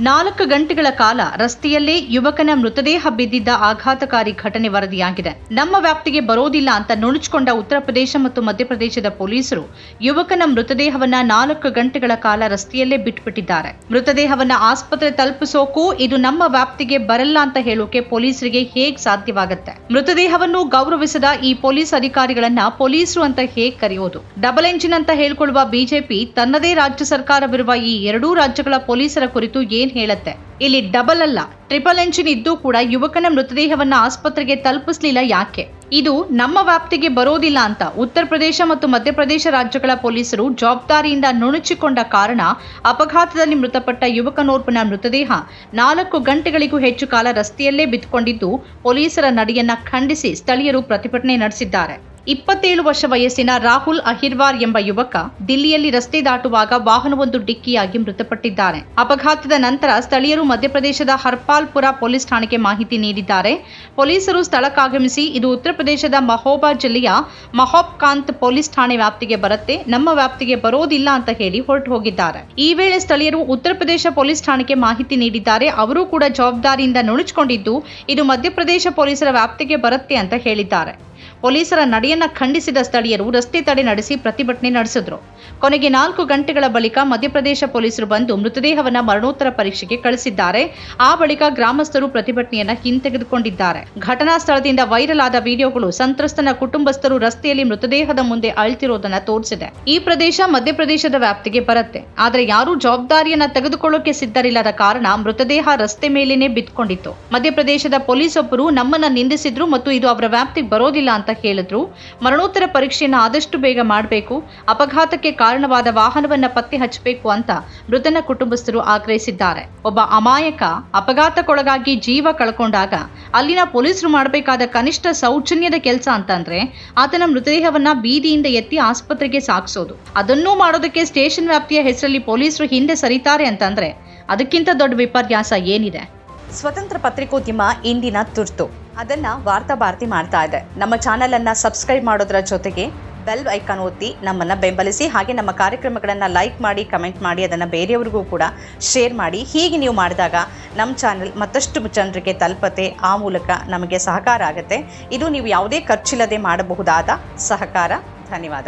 4 ಗಂಟೆಗಳ ಕಾಲ ರಸ್ತೆಯಲ್ಲೇ ಯುವಕನ ಮೃತದೇಹ ಬಿದ್ದಿದ್ದ ಆಘಾತಕಾರಿ ಘಟನೆ ವರದಿಯಾಗಿದೆ. ನಮ್ಮ ವ್ಯಾಪ್ತಿಗೆ ಬರೋದಿಲ್ಲ ಅಂತ ನುಣುಚಿಕೊಂಡ ಉತ್ತರ ಪ್ರದೇಶ ಮತ್ತು ಮಧ್ಯಪ್ರದೇಶದ ಪೊಲೀಸರು ಯುವಕನ ಮೃತದೇಹವನ್ನ 4 ಗಂಟೆಗಳ ಕಾಲ ರಸ್ತೆಯಲ್ಲೇ ಬಿಟ್ಟುಬಿಟ್ಟಿದ್ದಾರೆ. ಮೃತದೇಹವನ್ನ ಆಸ್ಪತ್ರೆ ತಲುಪಿಸೋಕು ಇದು ನಮ್ಮ ವ್ಯಾಪ್ತಿಗೆ ಬರಲ್ಲ ಅಂತ ಹೇಳೋಕೆ ಪೊಲೀಸರಿಗೆ ಹೇಗ್ ಸಾಧ್ಯವಾಗುತ್ತೆ? ಮೃತದೇಹವನ್ನು ಗೌರವಿಸದ ಈ ಪೊಲೀಸ್ ಅಧಿಕಾರಿಗಳನ್ನ ಪೊಲೀಸರು ಅಂತ ಹೇಗ್ ಕರೆಯೋದು? ಡಬಲ್ ಎಂಜಿನ್ ಅಂತ ಹೇಳ್ಕೊಳ್ಳುವ ಬಿಜೆಪಿ ತನ್ನದೇ ರಾಜ್ಯ ಸರ್ಕಾರವಿರುವ ಈ ಎರಡೂ ರಾಜ್ಯಗಳ ಪೊಲೀಸರ ಕುರಿತು ಏನ್ ಹೇಳುತ್ತೆ? ಇಲ್ಲಿ ಡಬಲ್ ಅಲ್ಲ, ಟ್ರಿಪಲ್ ಎಂಜಿನ್ ಇದ್ದು ಕೂಡ ಯುವಕನ ಮೃತದೇಹವನ್ನ ಆಸ್ಪತ್ರೆಗೆ ತಲುಪಿಸಲಿಲ್ಲ ಯಾಕೆ? ಇದು ನಮ್ಮ ವ್ಯಾಪ್ತಿಗೆ ಬರೋದಿಲ್ಲ ಅಂತ ಉತ್ತರ ಪ್ರದೇಶ ಮತ್ತು ಮಧ್ಯಪ್ರದೇಶ ರಾಜ್ಯಗಳ ಪೊಲೀಸರು ಜವಾಬ್ದಾರಿಯಿಂದ ನುಣುಚಿಕೊಂಡ ಕಾರಣ ಅಪಘಾತದಲ್ಲಿ ಮೃತಪಟ್ಟ ಯುವಕನೋರ್ವನ ಮೃತದೇಹ 4 ಗಂಟೆಗಳಿಗೂ ಹೆಚ್ಚು ಕಾಲ ರಸ್ತೆಯಲ್ಲೇ ಬಿದ್ದುಕೊಂಡಿದ್ದು ಪೊಲೀಸರ ನಡೆಯನ್ನ ಖಂಡಿಸಿ ಸ್ಥಳೀಯರು ಪ್ರತಿಭಟನೆ ನಡೆಸಿದ್ದಾರೆ. 27 ವರ್ಷ ವಯಸ್ಸಿನ ರಾಹುಲ್ ಅಹಿರ್ವಾರ್ ಎಂಬ ಯುವಕ ದಿಲ್ಲಿಯಲ್ಲಿ ರಸ್ತೆ ದಾಟುವಾಗ ವಾಹನವೊಂದು ಡಿಕ್ಕಿಯಾಗಿ ಮೃತಪಟ್ಟಿದ್ದಾನೆ. ಅಪಘಾತದ ನಂತರ ಸ್ಥಳೀಯರು ಮಧ್ಯಪ್ರದೇಶದ ಹರ್ಪಾಲ್ಪುರ ಪೊಲೀಸ್ ಠಾಣೆಗೆ ಮಾಹಿತಿ ನೀಡಿದ್ದಾರೆ. ಪೊಲೀಸರು ಸ್ಥಳಕ್ಕಾಗಮಿಸಿ ಇದು ಉತ್ತರ ಪ್ರದೇಶದ ಮಹೋಬಾ ಜಿಲ್ಲೆಯ ಮಹೋಬ್ಕಾಂತ್ ಪೊಲೀಸ್ ಠಾಣೆ ವ್ಯಾಪ್ತಿಗೆ ಬರುತ್ತೆ, ನಮ್ಮ ವ್ಯಾಪ್ತಿಗೆ ಬರೋದಿಲ್ಲ ಅಂತ ಹೇಳಿ ಹೊರಟು ಹೋಗಿದ್ದಾರೆ. ಈ ವೇಳೆ ಸ್ಥಳೀಯರು ಉತ್ತರ ಪ್ರದೇಶ ಪೊಲೀಸ್ ಠಾಣೆಗೆ ಮಾಹಿತಿ ನೀಡಿದ್ದಾರೆ. ಅವರು ಕೂಡ ಜವಾಬ್ದಾರಿಯಿಂದ ನುಣುಚಿಕೊಂಡಿದ್ದು ಇದು ಮಧ್ಯಪ್ರದೇಶ ಪೊಲೀಸರ ವ್ಯಾಪ್ತಿಗೆ ಬರುತ್ತೆ ಅಂತ ಹೇಳಿದ್ದಾರೆ. ಪೊಲೀಸರ ನಡೆಯನ್ನ ಖಂಡಿಸಿದ ಸ್ಥಳೀಯರು ರಸ್ತೆ ತಡೆ ನಡೆಸಿ ಪ್ರತಿಭಟನೆ ನಡೆಸಿದ್ರು. ಕೊನೆಗೆ 4 ಗಂಟೆಗಳ ಬಳಿಕ ಮಧ್ಯಪ್ರದೇಶ ಪೊಲೀಸರು ಬಂದು ಮೃತದೇಹವನ್ನ ಮರಣೋತ್ತರ ಪರೀಕ್ಷೆಗೆ ಕಳಿಸಿದ್ದಾರೆ. ಆ ಬಳಿಕ ಗ್ರಾಮಸ್ಥರು ಪ್ರತಿಭಟನೆಯನ್ನ ಹಿಂತೆಗೆದುಕೊಂಡಿದ್ದಾರೆ. ಘಟನಾ ಸ್ಥಳದಿಂದ ವೈರಲ್ ಆದ ವಿಡಿಯೋಗಳು ಸಂತ್ರಸ್ತನ ಕುಟುಂಬಸ್ಥರು ರಸ್ತೆಯಲ್ಲಿ ಮೃತದೇಹದ ಮುಂದೆ ಅಳ್ತಿರೋದನ್ನ ತೋರಿಸಿದೆ. ಈ ಪ್ರದೇಶ ಮಧ್ಯಪ್ರದೇಶದ ವ್ಯಾಪ್ತಿಗೆ ಬರುತ್ತೆ, ಆದ್ರೆ ಯಾರೂ ಜವಾಬ್ದಾರಿಯನ್ನ ತೆಗೆದುಕೊಳ್ಳೋಕೆ ಸಿದ್ಧರಿಲ್ಲದ ಕಾರಣ ಮೃತದೇಹ ರಸ್ತೆ ಮೇಲೇನೆ ಬಿದ್ದುಕೊಂಡಿತ್ತು. ಮಧ್ಯಪ್ರದೇಶದ ಪೊಲೀಸ್ ಒಬ್ಬರು ನಮ್ಮನ್ನ ನಿಂದಿಸಿದ್ರು ಮತ್ತು ಇದು ಅವರ ವ್ಯಾಪ್ತಿಗೆ ಬರೋದಿಲ್ಲ ಅಂತ ಹೇಳಿದ್ರು. ಮರಣೋತ್ತರ ಪರೀಕ್ಷೆಯನ್ನು ಆದಷ್ಟು ಬೇಗ ಮಾಡಬೇಕು, ಅಪಘಾತಕ್ಕೆ ಕಾರಣವಾದ ವಾಹನವನ್ನ ಪತ್ತೆ ಹಚ್ಚಬೇಕು ಅಂತ ಮೃತನ ಕುಟುಂಬಸ್ಥರು ಆಗ್ರಹಿಸಿದ್ದಾರೆ. ಒಬ್ಬ ಅಮಾಯಕ ಅಪಘಾತಕ್ಕೊಳಗಾಗಿ ಜೀವ ಕಳ್ಕೊಂಡಾಗ ಅಲ್ಲಿನ ಪೊಲೀಸರು ಮಾಡಬೇಕಾದ ಕನಿಷ್ಠ ಸೌಜನ್ಯದ ಕೆಲಸ ಅಂತಂದ್ರೆ ಆತನ ಮೃತದೇಹವನ್ನ ಬೀದಿಯಿಂದ ಎತ್ತಿ ಆಸ್ಪತ್ರೆಗೆ ಸಾಗಿಸೋದು. ಅದನ್ನೂ ಮಾಡೋದಕ್ಕೆ ಸ್ಟೇಷನ್ ವ್ಯಾಪ್ತಿಯ ಹೆಸರಲ್ಲಿ ಪೊಲೀಸರು ಹಿಂದೆ ಸರಿತಾರೆ ಅಂತಂದ್ರೆ ಅದಕ್ಕಿಂತ ದೊಡ್ಡ ವಿಪರ್ಯಾಸ ಏನಿದೆ? ಸ್ವತಂತ್ರ ಪತ್ರಿಕೋದ್ಯಮ ಇಂದಿನ ತುರ್ತು ಅದನ್ನ ವಾರ್ತಾ ಭಾರತಿ ಮಾಡ್ತಾ ಇದೆ. ನಮ್ಮ ಚಾನೆಲ್ ಅನ್ನ ಸಬ್ಸ್ಕ್ರೈಬ್ ಮಾಡೋದ್ರ ಜೊತೆಗೆ ಬೆಲ್ ಐಕಾನ್ ಒತ್ತಿ ನಮ್ಮನ್ನ ಬೆಂಬಲಿಸಿ. ಹಾಗೆ ನಮ್ಮ ಕಾರ್ಯಕ್ರಮಗಳನ್ನು ಲೈಕ್ ಮಾಡಿ, ಕಮೆಂಟ್ ಮಾಡಿ, ಅದನ್ನು ಬೇರೆಯವರಿಗೂ ಕೂಡ ಶೇರ್ ಮಾಡಿ. ಹೀಗೆ ನೀವು ಮಾಡಿದಾಗ ನಮ್ಮ ಚಾನೆಲ್ ಮತ್ತಷ್ಟು ಜನರಿಗೆ ತಲುಪತ್ತೆ, ಆ ಮೂಲಕ ನಮಗೆ ಸಹಕಾರ ಆಗುತ್ತೆ. ಇದು ನೀವು ಯಾವುದೇ ಖರ್ಚಿಲ್ಲದೆ ಮಾಡಬಹುದಾದ ಸಹಕಾರ. ಧನ್ಯವಾದ.